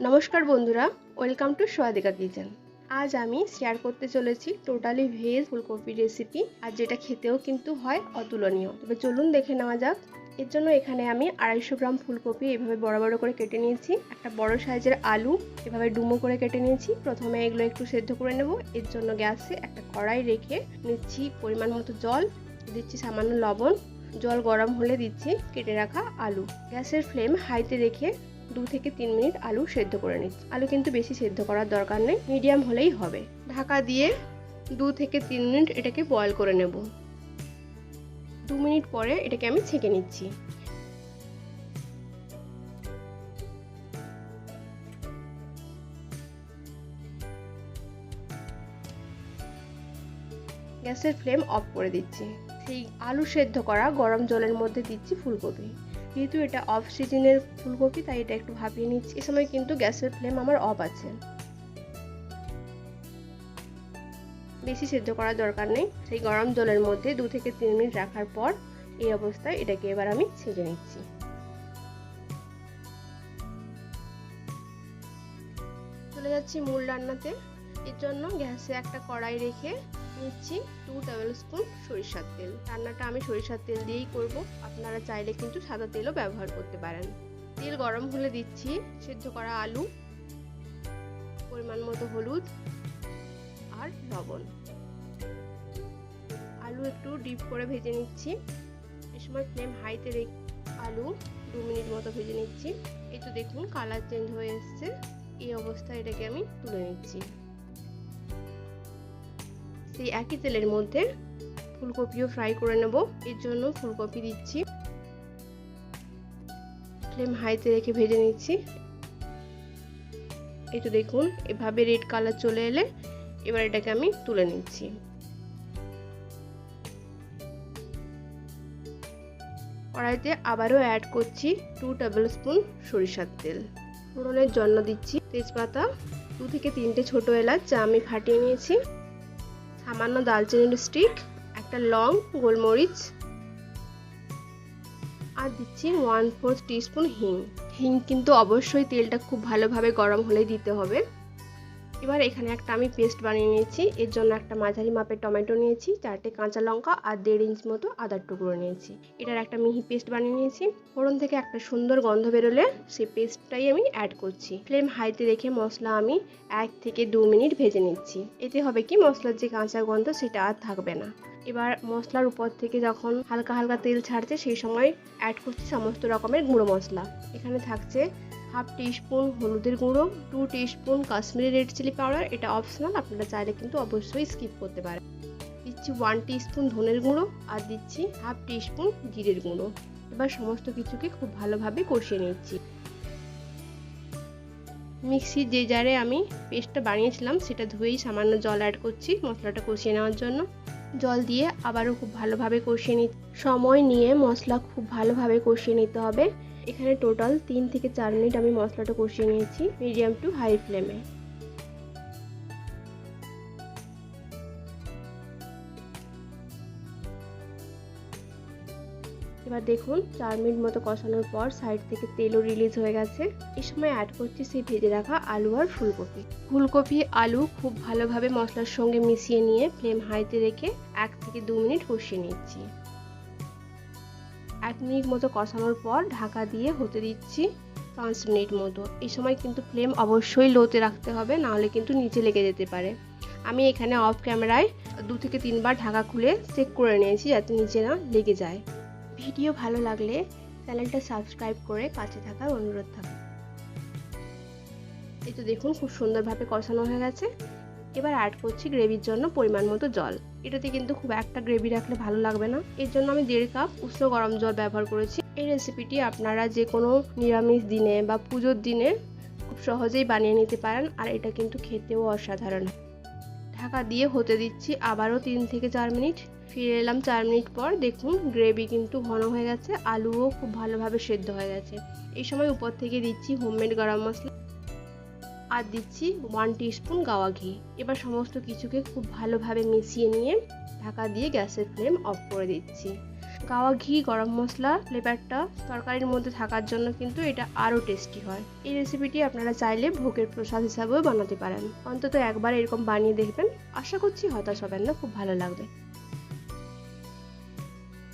নমস্কার বন্ধুরা, welcome to সোয়াদিকা kitchen. আজ আমি শেয়ার করতে চলেছি টোটালি ভেজ ফুলকপির রেসিপি, আর যেটা খেতেও কিন্তু হয় অতুলনীয়। তবে চলুন দেখে নেওয়া যাক। এর জন্য এখানে আমি 250 গ্রাম ফুলকপি এভাবে বড় বড় করে কেটে নিয়েছি। একটা বড় সাইজের আলু এভাবে ডুমো করে কেটে নিয়েছি। প্রথমে এগুলো একটু সেদ্ধ করে নেব। এর জন্য গ্যাসে একটা কড়াই রেখে নিচ্ছি পরিমাণ মতো জল, দিচ্ছি সামান্য লবণ। জল গরম হলে দিচ্ছি কেটে রাখা আলু। গ্যাসের ফ্লেম হাইতে রেখে 2 থেকে 3 মিনিট আলু সেদ্ধ করে নিচ্ছি। আলু কিন্তু বেশি সেদ্ধ করার দরকার নেই, মিডিয়াম হলেই হবে। ঢাকা দিয়ে 2 থেকে 3 মিনিট এটাকে বয়েল করে নেব। 2 মিনিট পরে এটাকে আমি ছেঁকে নিচ্ছি। গ্যাসের ফ্লেম অফ করে দিচ্ছি। সেই আলু সেদ্ধ করা গরম জলের মধ্যে দিচ্ছি ফুলকপি। যেহেতু এটা অফ সিজনের ফুলকপি, তাই এটা একটু ভাপিয়ে নিচ্ছি। এ সময় কিন্তু গ্যাসের ফ্লেম আমার অফ আছে, বেশি সেদ্ধ করার দরকার নেই। সেই গরম জলের মধ্যে 2 থেকে 3 মিনিট রাখার পর এই অবস্থায় এটাকে এবার আমি ছেঁকে নিচ্ছি। চলে যাচ্ছি মূল রান্নাতে। এর জন্য গ্যাসে একটা কড়াই রেখে নিচ্ছি 2 টেবিল স্পুন সরিষার তেল। রান্নাটা আমি সরিষার তেল দিয়েই করব, আপনারা চাইলে কিন্তু সাদা তেলও ব্যবহার করতে পারেন। তেল গরম হলে দিচ্ছি সেদ্ধ করা আলু, পরিমাণ মতো হলুদ আর লবণ। আলু একটু ডিপ করে ভেজে নিচ্ছি। এই সময় ফ্লেম হাইতে রেখে আলু 2 মিনিট মতো ভেজে নিচ্ছি। এই তো দেখুন কালার চেঞ্জ হয়ে এসেছে। এই অবস্থায় এটাকে আমি তুলে নিচ্ছি। সেই একই তেলের মধ্যে ফুলকপিও ফ্রাই করে নেব। এর জন্য ফুলকপি দিচ্ছি, ফ্লেম হাইতে রেখে ভেজে নিচ্ছি। এই তো দেখুন এভাবে রেড কালার চলে এলে এবার এটাকে আমি তুলে নিচ্ছি। কড়াইতে আবারও অ্যাড করছি 2 টেবিল স্পুন সরিষার তেল। ফোড়নের জন্য দিচ্ছি তেজপাতা, 2 থেকে 3টে ছোট এলাচ যা আমি ফাটিয়ে নিয়েছি, সামান্য দালচিনির স্টিক, একটা লং, গোলমরিচ, আর দিচ্ছি 1/4 টিস্পুন হিং। হিং কিন্তু অবশ্যই তেলটা খুব ভালোভাবে গরম হলে দিতে হবে। এবার এখানে একটা আমি পেস্ট বানিয়ে নিয়েছি। এর জন্য একটা মাঝারি মাপের টমেটো নিয়েছি, 4টে কাঁচা লঙ্কা আর 1.5 ইঞ্চ মতো আদার টুকরো নিয়েছি। এটার একটা মিহি পেস্ট বানিয়ে নিয়েছি। ফোড়ন থেকে একটা সুন্দর গন্ধ বেরোলে সেই পেস্টটাই আমি অ্যাড করছি। ফ্লেম হাইতে রেখে মশলা আমি 1 থেকে 2 মিনিট ভেজে নিচ্ছি। এতে হবে কি মশলার যে কাঁচা গন্ধ সেটা আর থাকবে না। এবার মশলার উপর থেকে যখন হালকা হালকা তেল ছাড়ছে সেই সময় অ্যাড করছি সমস্ত রকমের গুঁড়ো মশলা। এখানে থাকছে 1/2 টিস্পুন হলুদের গুঁড়ো, 2 teaspoon Kashmiri red chilli powder, এটা অপশনাল, আপনারা চাইলে কিন্তু অবশ্যই স্কিপ করতে পারেন। দিচ্ছি 1 টিস্পুন ধনের গুঁড়ো আর দিচ্ছি 1/2 টিস্পুন জিরের গুঁড়ো। এবার সমস্ত কিছুকে খুব ভালোভাবে কষিয়ে নিচ্ছি। মিক্সির যে জারে আমি পেস্টটা বানিয়েছিলাম সেটা ধুয়েই সামান্য জল অ্যাড করছি মশলাটা কষিয়ে নেওয়ার জন্য। জল দিয়ে আবারও খুব ভালোভাবে কষিয়ে নিচ্ছি। সময় নিয়ে মশলা খুব ভালোভাবে কষিয়ে নিতে হবে। এখানে টোটাল 3 থেকে 4 মিনিট আমি মশলাটা কষিয়ে নিয়েছি মিডিয়াম টু হাই ফ্লেমে। এবার দেখুন 4 মিনিট মতো কষানোর পর সাইড থেকে তেলও রিলিজ হয়ে গেছে। এই সময় অ্যাড করছি সেই ভেজে রাখা আলু আর ফুলকপি আলু খুব ভালোভাবে মশলার সঙ্গে মিশিয়ে নিয়ে ফ্লেম হাইতে রেখে 1 থেকে 2 মিনিট কষিয়ে নিচ্ছি। 1 মিনিট মতো কষানোর পর ঢাকা দিয়ে হতে দিচ্ছি 5 মিনিট মতো। এই সময় কিন্তু ফ্লেম অবশ্যই লোতে রাখতে হবে, নাহলে কিন্তু নিচে লেগে যেতে পারে। আমি এখানে অফ ক্যামেরায় 2 থেকে 3 বার ঢাকা খুলে চেক করে নিয়েছি যাতে নিচে না লেগে যায়। ভিডিও ভালো লাগলে চ্যানেলটা সাবস্ক্রাইব করে পাশে থাকার অনুরোধ থাকবে। এই তো দেখুন খুব সুন্দরভাবে কষানো হয়ে গেছে। এবার অ্যাড করছি গ্রেভির জন্য পরিমাণ মতো জল। এটাতে কিন্তু খুব একটা গ্রেভি রাখলে ভালো লাগবে না। এর জন্য আমি 1.5 কাপ উষ্ণ গরম জল ব্যবহার করেছি। এই রেসিপিটি আপনারা যে কোনো নিরামিষ দিনে বা পুজোর দিনে খুব সহজেই বানিয়ে নিতে পারেন, আর এটা কিন্তু খেতেও অসাধারণ। ঢাকা দিয়ে হতে দিচ্ছি আবারও 3 থেকে 4 মিনিট। ফিরে এলাম 4 মিনিট পর। দেখুন গ্রেভি কিন্তু ঘন হয়ে গেছে, আলুও খুব ভালোভাবে সেদ্ধ হয়ে গেছে। এই সময় উপর থেকে দিচ্ছি হোমমেড গরম মশলা আর দিচ্ছি 1 টিস্পুন গাওয়া ঘি। এবার সমস্ত কিছুকে খুব ভালোভাবে মিশিয়ে নিয়ে ঢাকা দিয়ে গ্যাসের ফ্লেম অফ করে দিচ্ছি। গাওয়া ঘি, গরম মশলা ফ্লেভারটা তরকারির মধ্যে থাকার জন্য কিন্তু এটা আরও টেস্টি হয়। এই রেসিপিটি আপনারা চাইলে ভোগের প্রসাদ হিসাবেও বানাতে পারেন। অন্তত একবার এরকম বানিয়ে দেখবেন, আশা করছি হতাশ হবেন না, খুব ভালো লাগবে।